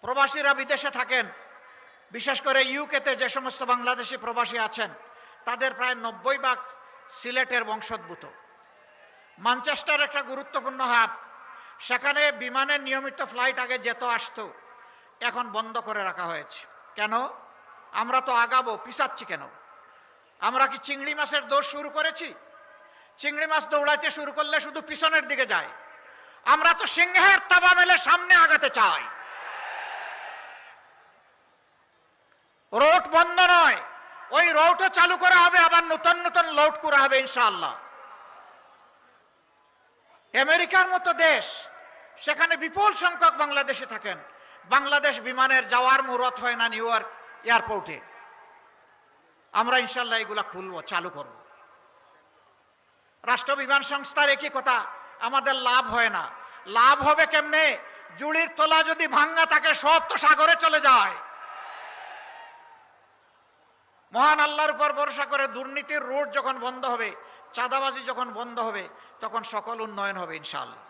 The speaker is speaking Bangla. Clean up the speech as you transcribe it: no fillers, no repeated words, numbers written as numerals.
প্রবাসীরা বিদেশে থাকেন, বিশেষ করে ইউকেতে যে সমস্ত বাংলাদেশি প্রবাসী আছেন তাদের প্রায় 90% সিলেটের বংশোদ্ভূত। ম্যানচেস্টার একটা গুরুত্বপূর্ণ হাব, সেখানে বিমানের নিয়মিত ফ্লাইট আগে যেত আসতো, এখন বন্ধ করে রাখা হয়েছে। কেন? আমরা তো আগাবো, পিছাচ্ছি কেন? আমরা কি চিংড়ি মাছের দৌড় শুরু করেছি? চিংড়ি মাছ দৌড়াইতে শুরু করলে শুধু পিছনের দিকে যায়। আমরা তো সিংহের তাবা মেলে সামনে আগাতে চাই। রোড বন্ধ নয়, ওই রোডও চালু করা হবে, আবার নতুন নতুন লোড করা হবে ইনশাআল্লাহ। আমেরিকার মতো দেশ, সেখানে বিপুল সংখ্যক বাংলাদেশে থাকেন, বাংলাদেশ বিমানের যাওয়ার মুহূর্ত হয় না নিউ ইয়র্ক এয়ারপোর্টে। আমরা ইনশাআল্লাহ এগুলা খুলবো, চালু করব। রাষ্ট্র বিমান সংস্থার একই কথা, আমাদের লাভ হয় না। লাভ হবে কেমনে? জুড়ির তলা যদি ভাঙ্গা থাকে সব তো সাগরে চলে যায়। মহান আল্লাহর উপর ভরসা করে দুর্নীতির রোড যখন বন্ধ হবে, চাঁদাবাজি যখন বন্ধ হবে, তখন সকল উন্নয়ন হবে ইনশাআল্লাহ।